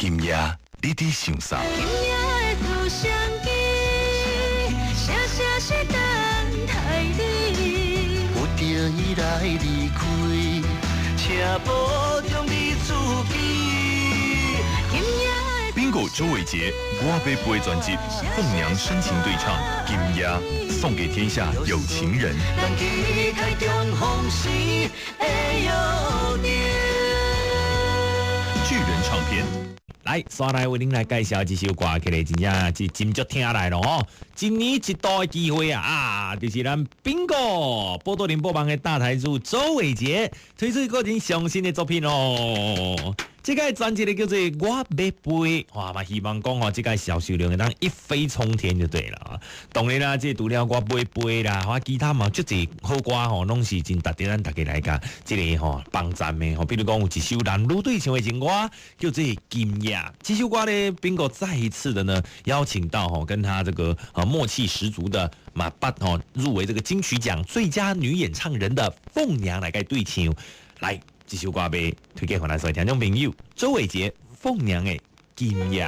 今夜你伫想啥？今夜的自相机，声声是等待你。有着伊来离开，请保重你自己。今夜的Bingo 周伟杰，我被不会专辑，凤娘深情对唱《今夜》，送给天下有情人。咱期待重逢时的约定。巨人唱片。来，刷来为您来介绍这首歌，起来真正是真足听来咯哦！一年一度的机会啊，就是咱 Bingo 波多连播帮的大台主周伟杰推出个人上新的作品哦。这个专辑呢叫做《我要飞》，哇嘛希望讲哦，这个销售量会当一飞冲天就对了啊！当然啦，这除了我要飞啦，或其他嘛，足侪好歌吼，拢是真值得咱大家来甲这个吼帮赞的吼。比如讲有一首男女对唱的情歌，叫做《今夜》。这首歌呢，Bingo 再一次的呢邀请到吼跟他这个默契十足的马巴吼入围这个金曲奖最佳女演唱人的凤娘来个对唱来。这首歌被推荐给咱所有听众朋友，周伟杰、凤娘的《今夜》。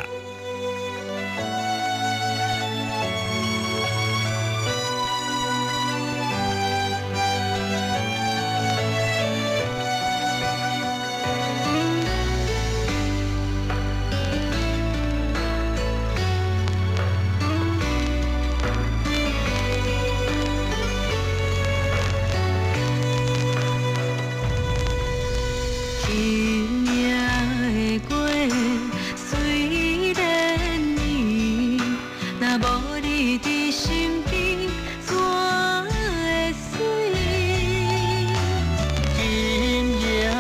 今夜的月虽然圆，若无你伫身边，怎会水？今夜的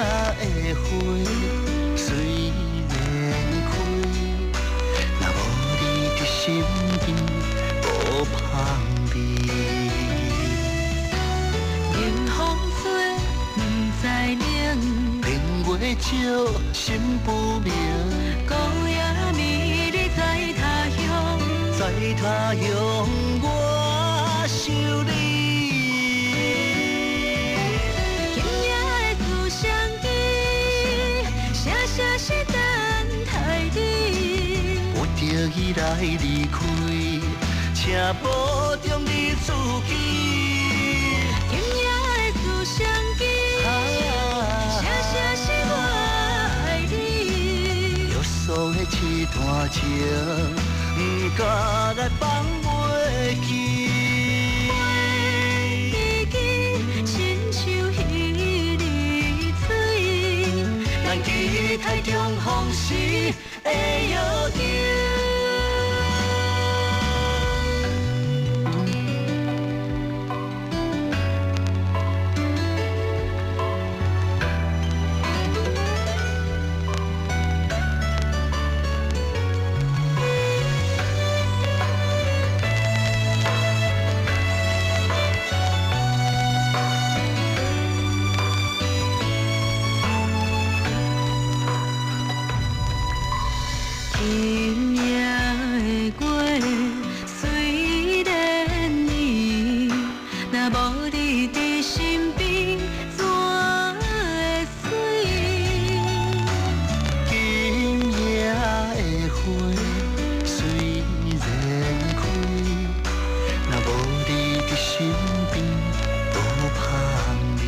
花虽然开，若无你伫身边，无香味。冷风吹，不知冷。月照，心不明。孤夜暝，你在他乡，在他乡，我想你。今夜的自相机，声声是等待你。有着伊来离开，请保重你自己。今夜的自相机，声声是我爱你。约束的一段情，不敢来放袂记。飞机亲像彼日水，咱期待重逢时的约定。今夜的月虽然圆，若无你伫身边，怎会水？今夜的花虽然开，若无你伫身边，无香味。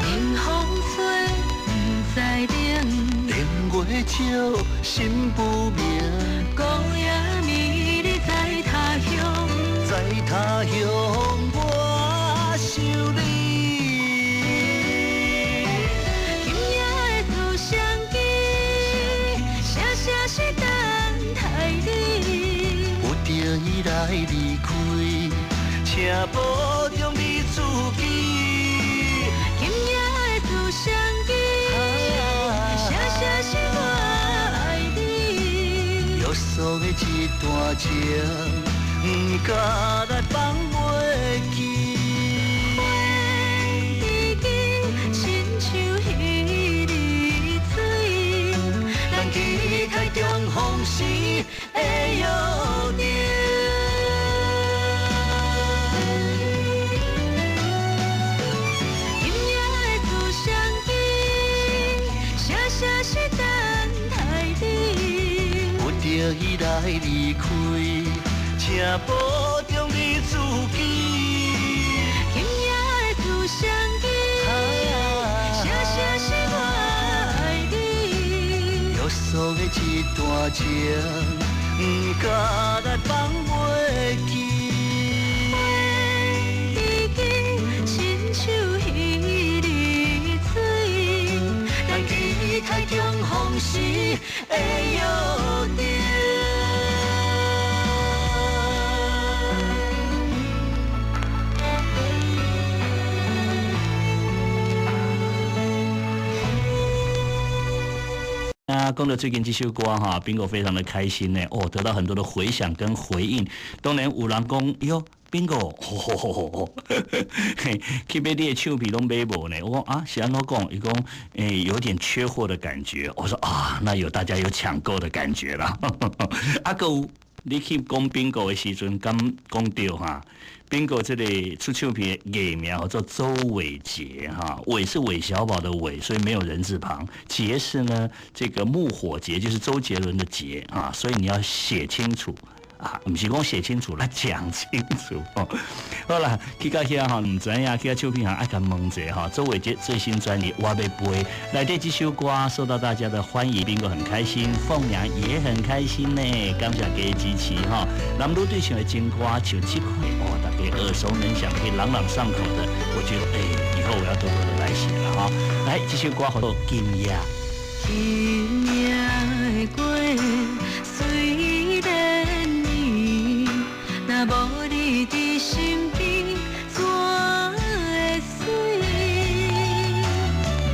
冷风吹，不知冷。月照，心不明。孤夜暝，你在他乡，在他乡，我想你。今夜的自相机，声声是等待你。有着伊来离开，请保重你自己。今夜的自相机，声声是我爱你。约束的一段情，不敢来放袂记。飞机亲像彼日水，咱期待重逢时的约定。今夜的自相机，声声写是等待你。有着伊来离开，请保重你自己。今夜的自相依，写写是我爱你。约束的一段情，不敢来放袂记。亲像彼日水，咱期待重逢时的约定。讲到最近这首歌哈，Bingo 非常的开心呢，哦，得到很多的回响跟回应。当然有人讲，哟 ，Bingo， 去买你的唱片拢买无呢？我讲啊，是安怎讲？伊讲，有点缺货的感觉。我说啊，那有大家有抢购的感觉啦。啊，个你去讲 Bingo 的时阵，敢讲到哈？Bingo 这里出唱片艺名叫做周伟杰哈，伟是韦小宝的伟，所以没有人字旁。杰是呢这个木火杰，就是周杰伦的杰啊，所以你要写清楚啊，不是讲写清楚啦，讲清楚哦。好啦，去到遐哈，唔知影去到唱片行爱甲问者哈，周伟杰最新专辑《我要飞》来这几首歌受到大家的欢迎，Bingo 很开心，凤娘也很开心呢，感谢大家支持哈。南路对象的金歌像这块哦，大家耳熟能详，可以朗朗上口的，我觉得以后我要多多的来写了哈。来，这首歌叫做《今夜》。今夜的月虽然圆，若无你伫身边，怎会水？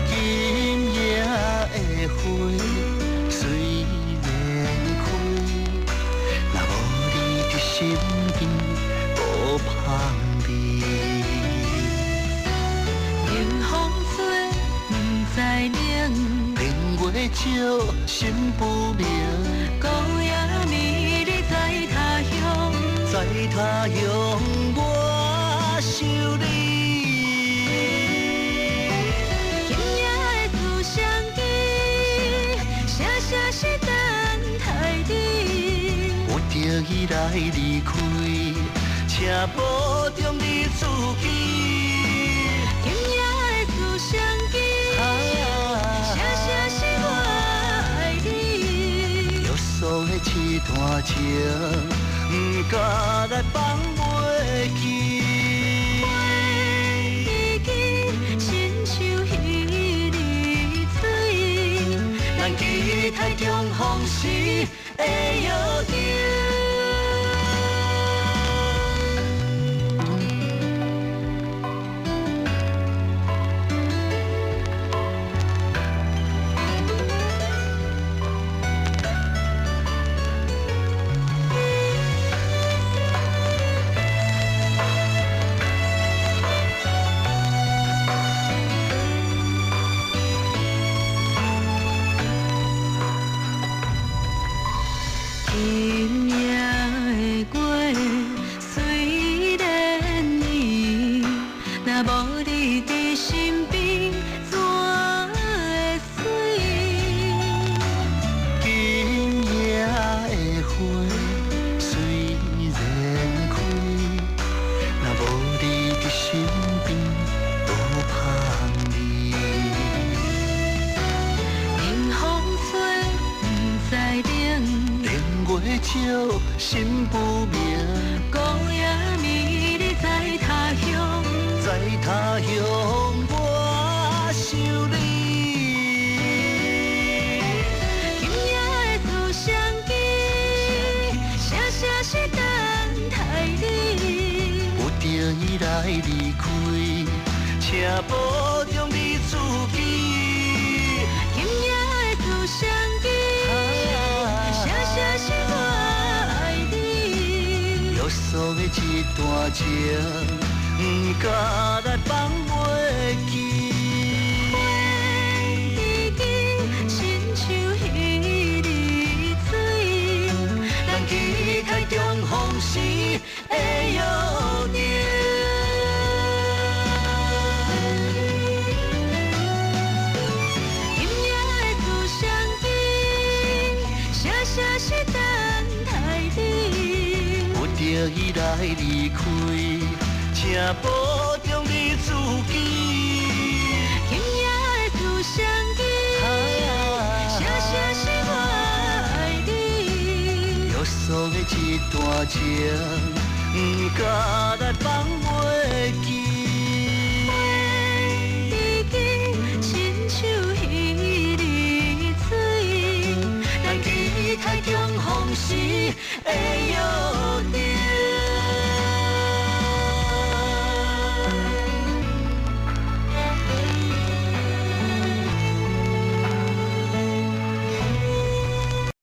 今夜的花虽然开，若无你伫身边，无香味。冷风吹，不知冷。月照，心不明。孤夜暝，你在他乡，在他乡我想你。今夜的自相依，写写是等待你。有着伊来离开，请保重你自己。今夜的自相依。所的一段情，不敢来放袂记。回忆亲像彼日水，咱期待重逢时的约定。今夜的月虽然圆，若无你伫身边，怎会水？今夜的花虽然开，若无你伫身边，无香味。冷风吹，不知冷。月照，心不明。孤夜暝，你在他乡，在他乡我想你。今夜的自相依，写写是等待你。有着伊来离开，请保重你自己。今夜的自相依，写写是我爱你。约束的一段情，不敢来放袂记。回忆亲像彼日水，咱期待重逢时的约定。今夜的自是等待你。有着伊来离开，请保重你自己。今夜的自相机，声声是我爱你。约束的一段情，不敢来放